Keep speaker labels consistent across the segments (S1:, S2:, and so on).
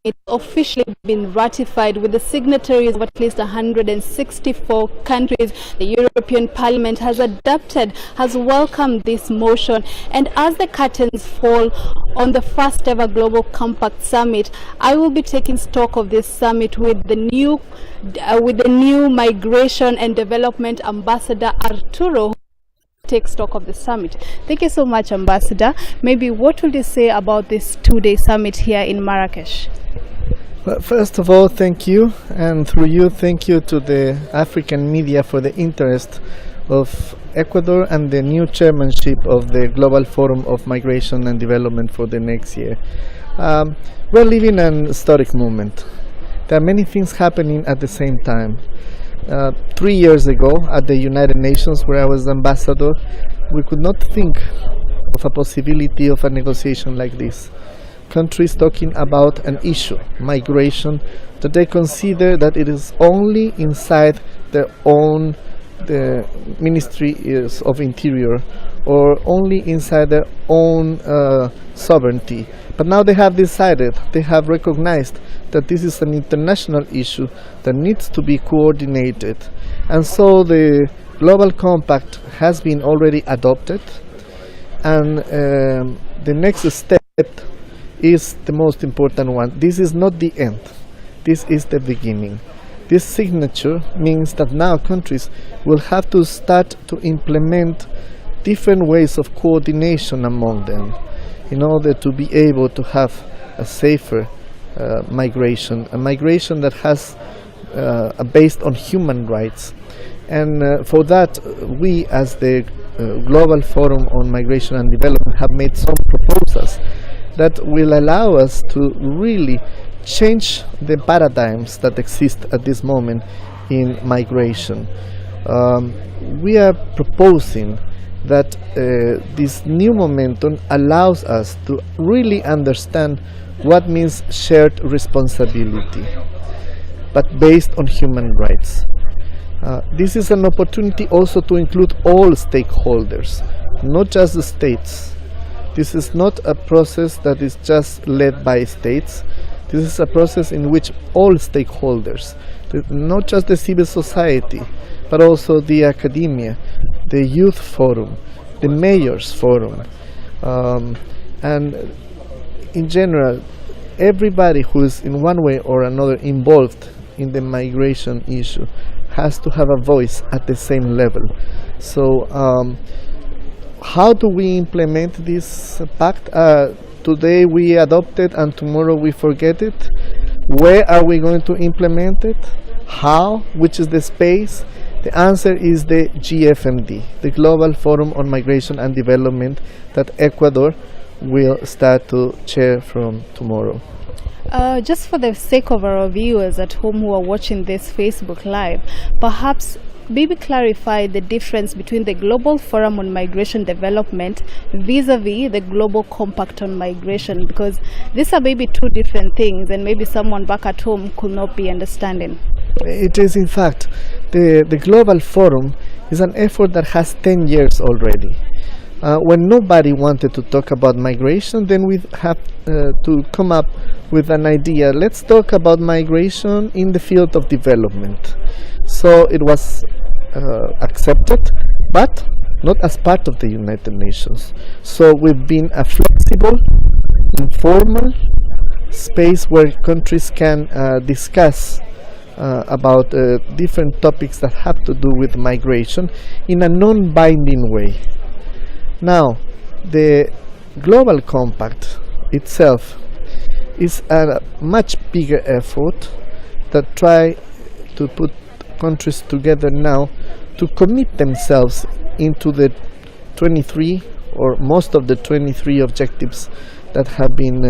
S1: It's officially been ratified with the signatories of at least 164 countries. The European Parliament has welcomed this motion. And as the curtains fall on the first ever Global Compact Summit, I will be taking stock of this summit with the new Migration and Development Ambassador Arturo. Take stock of the summit. Thank you so much, Ambassador. Maybe what will you say about this two-day summit here in Marrakesh?
S2: Well, first of all, thank you, and through you, thank you to the African media for the interest of Ecuador and the new chairmanship of the Global Forum of Migration and Development for the next year. We're living an historic moment. There are many things happening at the same time. 3 years ago at the United Nations, where I was ambassador, we could not think of a possibility of a negotiation like this. Countries talking about an issue, migration, that they consider that it is only inside their own the Ministry of Interior or only inside their own sovereignty. But now they have decided, they have recognized that this is an international issue that needs to be coordinated. And so the Global Compact has been already adopted, and the next step is the most important one. This is not the end, this is the beginning. This signature means that now countries will have to start to implement different ways of coordination among them in order to be able to have a safer migration, a migration that has based on human rights. And for that, we as the Global Forum on Migration and Development have made some proposals that will allow us to really change the paradigms that exist at this moment in migration. We are proposing that this new momentum allows us to really understand what means shared responsibility, but based on human rights. This is an opportunity also to include all stakeholders, not just the states. This is not a process that is just led by states. This is a process in which all stakeholders, not just the civil society, but also the academia, the youth forum, the mayors forum, and in general, everybody who is in one way or another involved in the migration issue has to have a voice at the same level. So how do we implement this pact? Today we adopt it and tomorrow we forget it. Where are we going to implement it? How? Which is the space? The answer is the GFMD, the Global Forum on Migration and Development, that Ecuador will start to chair from tomorrow.
S1: Just for the sake of our viewers at home who are watching this Facebook Live, perhaps maybe clarify the difference between the Global Forum on Migration Development vis-a-vis the Global Compact on Migration, because these are maybe two different things and maybe someone back at home could not be understanding.
S2: It is, in fact, the Global Forum is an effort that has 10 years already. When nobody wanted to talk about migration, then we have to come up with an idea. Let's talk about migration in the field of development. So it was accepted, but not as part of the United Nations. So we've been a flexible, informal space where countries can discuss about different topics that have to do with migration in a non-binding way. Now, the Global Compact itself is a much bigger effort that try to put countries together now to commit themselves into the 23 or most of the 23 objectives that have been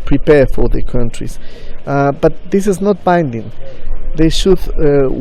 S2: prepared for the countries. But this is not binding. They should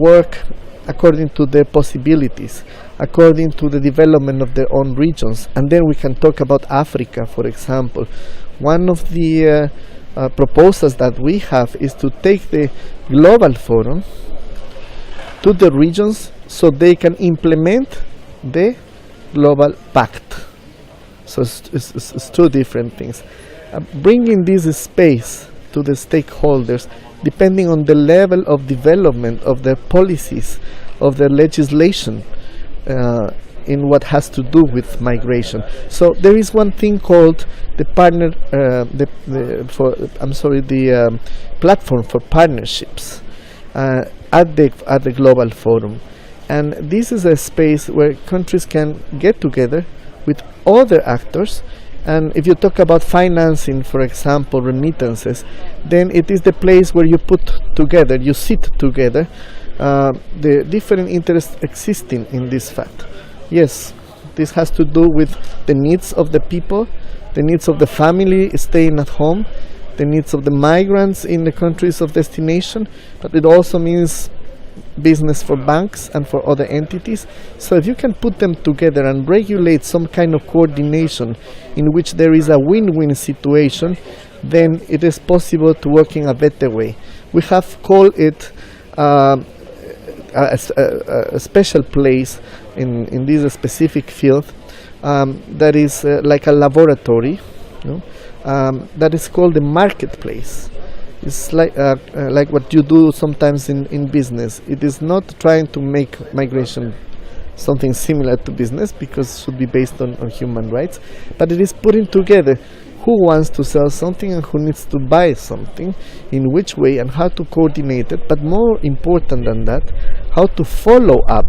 S2: work according to their possibilities, according to the development of their own regions. And then we can talk about Africa, for example. One of the proposals that we have is to take the Global Forum to the regions so they can implement the Global Pact. So it's two different things. Bringing this space to the stakeholders, depending on the level of development of their policies, of their legislation, in what has to do with migration. So there is one thing called the platform for partnerships at the Global Forum, and this is a space where countries can get together with other actors. And if you talk about financing, for example, remittances, then it is the place where you put together, you sit together, the different interests existing in this fact. Yes, this has to do with the needs of the people, the needs of the family staying at home, the needs of the migrants in the countries of destination, but it also means business for banks and for other entities. So if you can put them together and regulate some kind of coordination in which there is a win-win situation, then it is possible to work in a better way. We have called it a special place in this specific field that is like a laboratory, that is called the marketplace. It's like what you do sometimes in business. It is not trying to make migration something similar to business, because it should be based on human rights, but it is putting together who wants to sell something and who needs to buy something, in which way and how to coordinate it, but more important than that, how to follow up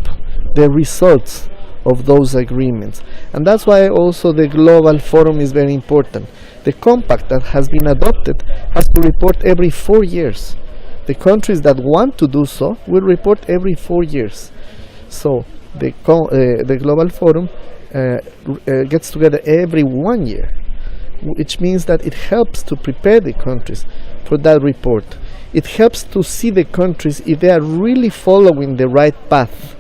S2: the results of those agreements. And that's why also the Global Forum is very important. The compact that has been adopted has to report every 4 years. The countries that want to do so will report every 4 years. So the Global Forum gets together every 1 year, which means that it helps to prepare the countries for that report. It helps to see the countries if they are really following the right path.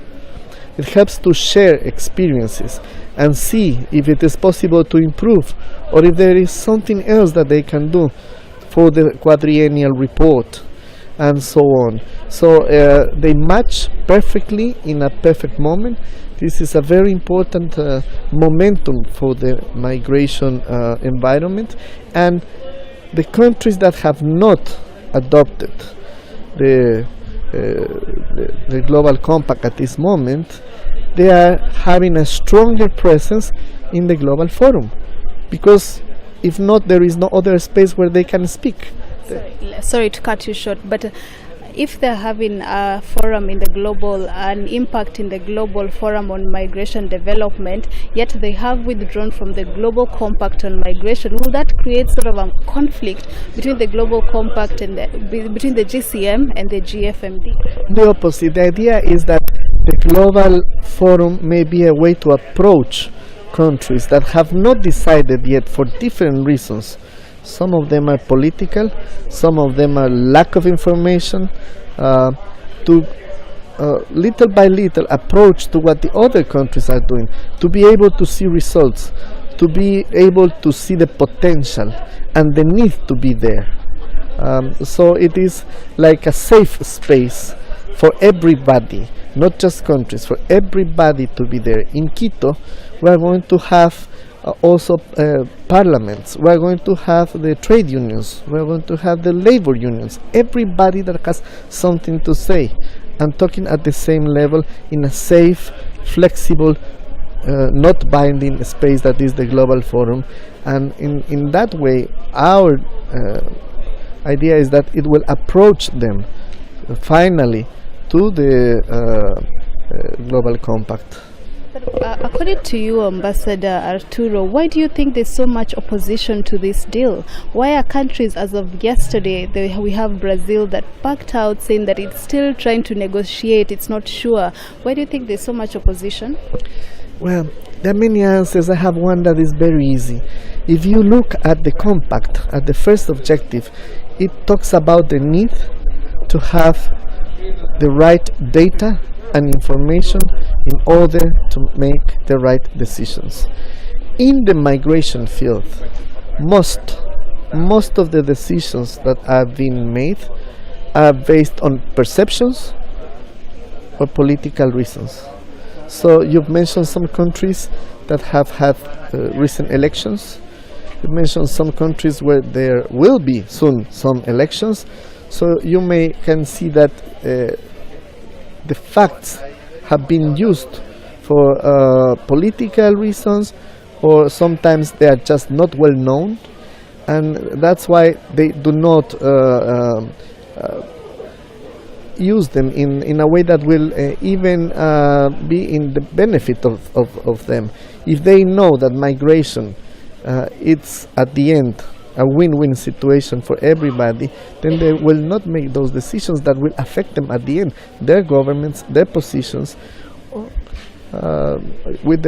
S2: It helps to share experiences and see if it is possible to improve, or if there is something else that they can do for the quadriennial report, and so on. So they match perfectly in a perfect moment. This is a very important momentum for the migration environment, and the countries that have not adopted the Global Compact at this moment, they are having a stronger presence in the Global Forum, because if not, there is no other space where they can speak.
S1: Sorry to cut you short, but if they're having a forum in the global, an impact in the Global Forum on migration development, yet they have withdrawn from the Global Compact on migration, will that create sort of a conflict between the Global Compact and between the GCM and the GFMD?
S2: The opposite. The idea is that the Global Forum may be a way to approach countries that have not decided yet for different reasons. Some of them are political, some of them are lack of information, to little by little approach to what the other countries are doing, to be able to see results, to be able to see the potential and the need to be there. So it is like a safe space for everybody, not just countries, for everybody to be there. In Quito, we are going to have also parliaments, we are going to have the trade unions, we are going to have the labor unions, everybody that has something to say, and talking at the same level in a safe, flexible, not binding space that is the Global Forum. And in that way, our idea is that it will approach them finally to the Global Compact.
S1: According to you, Ambassador Arturo, why do you think there's so much opposition to this deal? Why are countries, as of yesterday, we have Brazil that backed out saying that it's still trying to negotiate, it's not sure. Why do you think there's so much opposition?
S2: Well, there are many answers. I have one that is very easy. If you look at the compact, at the first objective, it talks about the need to have the right data and information in order to make the right decisions. In the migration field, most of the decisions that are being made are based on perceptions or political reasons. So you've mentioned some countries that have had recent elections. It mentions some countries where there will be soon some elections. So you can see that the facts have been used for political reasons, or sometimes they are just not well known, and that's why they do not use them in a way that will even be in the benefit of them. If they know that migration it's at the end a win-win situation for everybody, then they will not make those decisions that will affect them at the end, their governments, their positions. With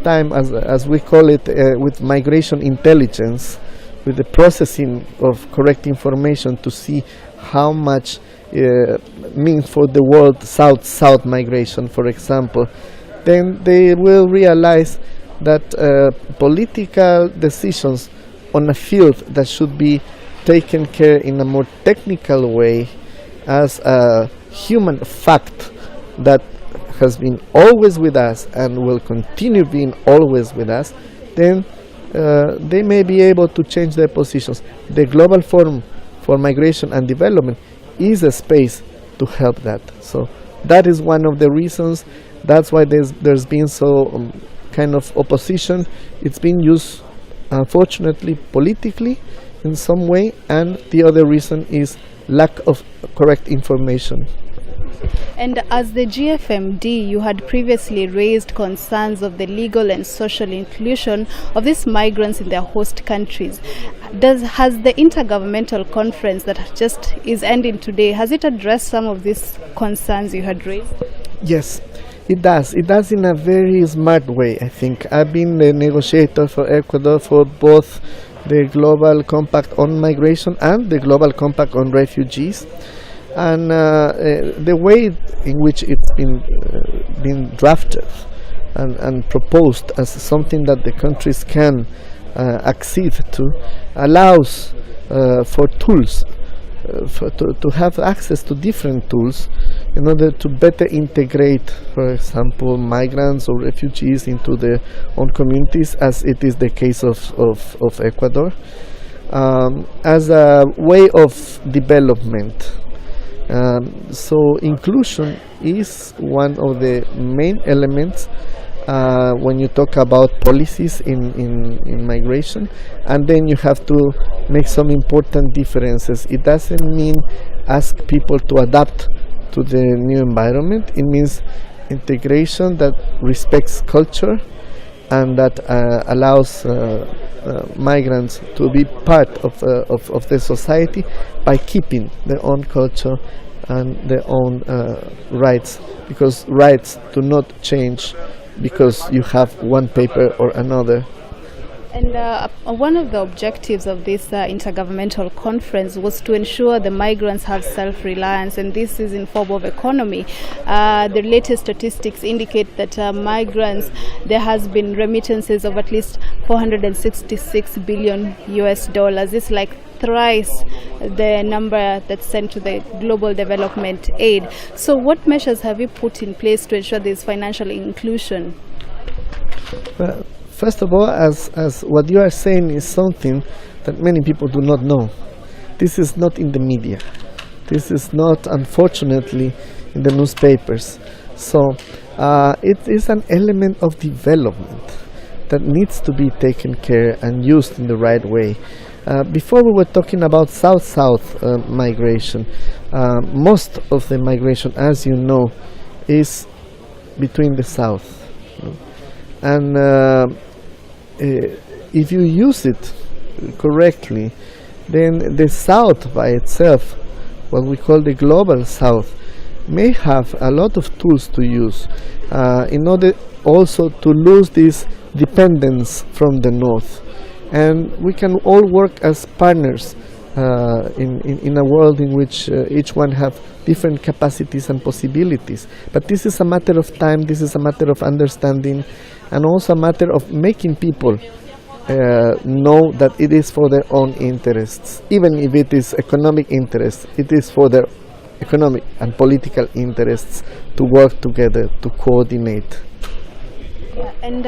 S2: time, as we call it, with migration intelligence, with the processing of correct information to see how much means for the world south-south migration, for example, then they will realize that political decisions on a field that should be taken care in a more technical way as a human fact that has been always with us and will continue being always with us, then they may be able to change their positions. The Global Forum for Migration and Development is a space to help that. So that is one of the reasons. That's why there's been so kind of opposition. It's been used, unfortunately, politically in some way, and the other reason is lack of correct information.
S1: And as the GFMD, you had previously raised concerns of the legal and social inclusion of these migrants in their host countries. Has the Intergovernmental Conference that just is ending today, has it addressed some of these concerns you had raised?
S2: Yes, it does. It does in a very smart way, I think. I've been the negotiator for Ecuador for both the Global Compact on Migration and the Global Compact on Refugees. And the way in which it's been drafted and proposed as something that the countries can accede to allows for tools, to have access to different tools in order to better integrate, for example, migrants or refugees into their own communities, as it is the case of Ecuador, as a way of development. So inclusion is one of the main elements when you talk about policies in migration, and then you have to make some important differences. It doesn't mean ask people to adapt to the new environment. It means integration that respects culture and that allows migrants to be part of the society by keeping their own culture and their own rights, because rights do not change because you have one paper or another.
S1: And one of the objectives of this intergovernmental conference was to ensure the migrants have self-reliance, and this is in form of economy. The latest statistics indicate that migrants, there has been remittances of at least $466 billion US. It's like thrice the number that's sent to the global development aid. So what measures have you put in place to ensure this financial inclusion?
S2: First of all, as what you are saying is something that many people do not know. This is not in the media. This is not, unfortunately, in the newspapers. So it is an element of development that needs to be taken care and used in the right way. Before we were talking about south-south migration. Most of the migration, as you know, is between the south. And if you use it correctly, then the South by itself, what we call the global South, may have a lot of tools to use in order also to lose this dependence from the North. And we can all work as partners in a world in which each one have different capacities and possibilities. But this is a matter of time, this is a matter of understanding, and also a matter of making people know that it is for their own interests. Even if it is economic interests, it is for their economic and political interests to work together, to coordinate.
S1: And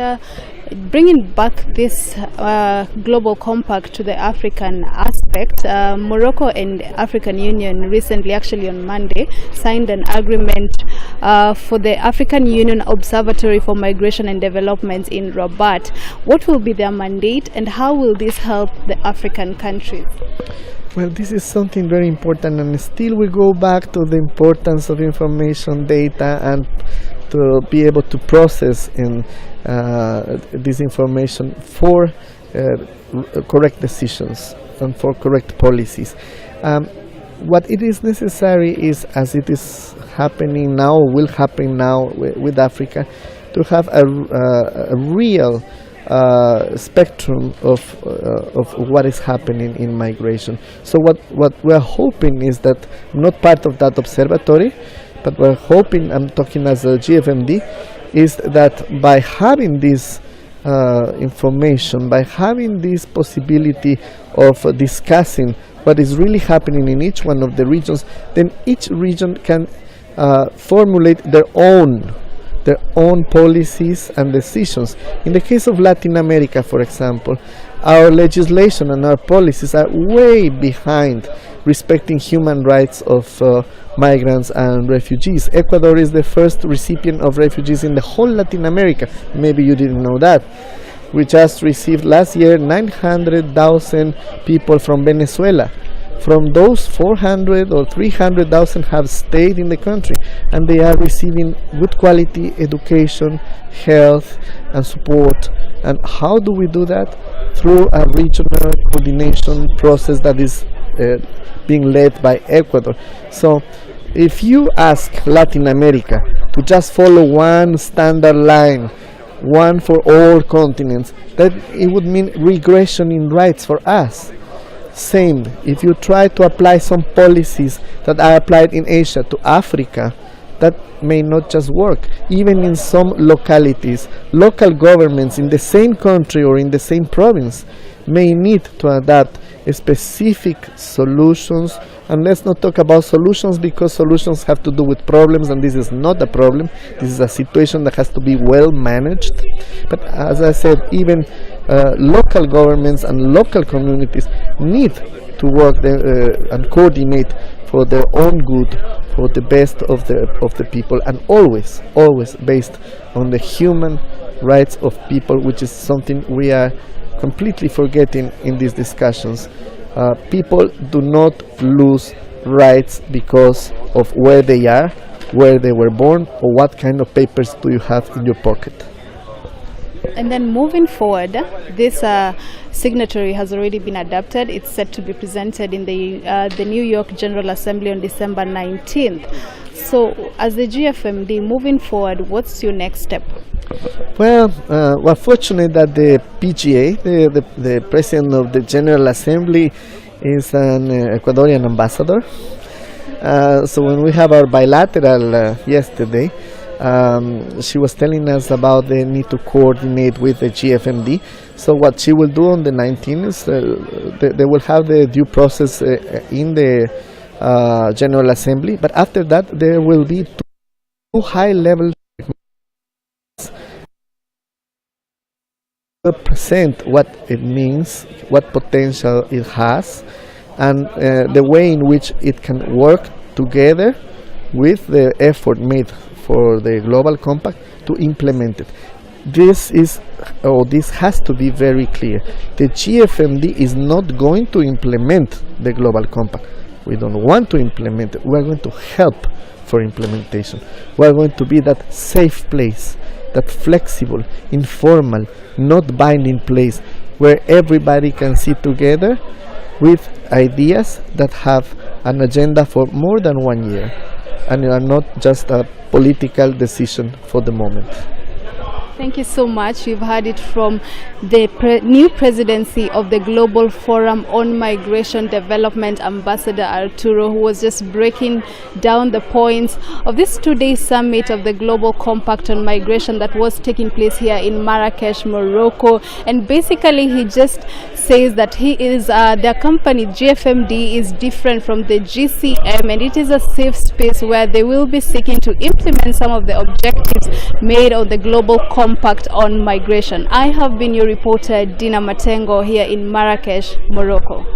S1: bringing back this global compact to the African aspect, Morocco and African Union recently, actually on Monday, signed an agreement for the African Union Observatory for Migration and Development in Rabat. What will be their mandate and how will this help the African countries?
S2: Well, this is something very important, and still we go back to the importance of information, data, and to be able to process this information for correct decisions and for correct policies. What it is necessary is, as it is happening now, will happen now with Africa, to have a real spectrum of what is happening in migration. So what we're hoping is that, not part of that observatory, but we're hoping, I'm talking as a GFMD, is that by having this information, by having this possibility of discussing what is really happening in each one of the regions, then each region can formulate their own policies and decisions. In the case of Latin America, for example, our legislation and our policies are way behind respecting human rights of migrants and refugees. Ecuador is the first recipient of refugees in the whole Latin America. Maybe you didn't know that. We just received last year 900,000 people from Venezuela. From those, 400 or 300,000 have stayed in the country, and they are receiving good quality education, health, and support. And how do we do that? Through a regional coordination process that is being led by Ecuador. So if you ask Latin America to just follow one standard line, one for all continents, that it would mean regression in rights for us. Same, if you try to apply some policies that are applied in Asia to Africa, that may not just work. Even in some localities, local governments in the same country or in the same province may need to adapt specific solutions. And let's not talk about solutions, because solutions have to do with problems, and this is not a problem. This is a situation that has to be well managed. But as I said, even local governments and local communities need to work and coordinate for their own good, for the best of the people, and always based on the human rights of people, which is something we are completely forgetting in these discussions. People do not lose rights because of where they are, where they were born, or what kind of papers do you have in your pocket.
S1: And then moving forward, this signatory has already been adopted. It's set to be presented in the New York General Assembly on December 19th. So as the GFMD, moving forward, what's your next step?
S2: Well, we're fortunate that the PGA, the President of the General Assembly, is an Ecuadorian ambassador. So when we have our bilateral yesterday, she was telling us about the need to coordinate with the GFMD. So what she will do on the 19th is they will have the due process in the General Assembly, but after that there will be two high-level present what it means, what potential it has, and the way in which it can work together with the effort made for the Global Compact to implement it. This has to be very clear. The GFMD is not going to implement the Global Compact. We don't want to implement it. We are going to help for implementation. We are going to be that safe place, that flexible, informal, not binding place where everybody can sit together with ideas that have an agenda for more than 1 year and are not just a political decision for the moment.
S1: Thank you so much. You've heard it from the new presidency of the Global Forum on Migration Development, Ambassador Arturo, who was just breaking down the points of this two-day summit of the Global Compact on Migration that was taking place here in Marrakesh, Morocco. And basically he just says that he is their company GFMD is different from the GCM, and it is a safe space where they will be seeking to implement some of the objectives made on the Global Compact compact on migration. I have been your reporter, Dinah Matengo, here in Marrakesh, Morocco.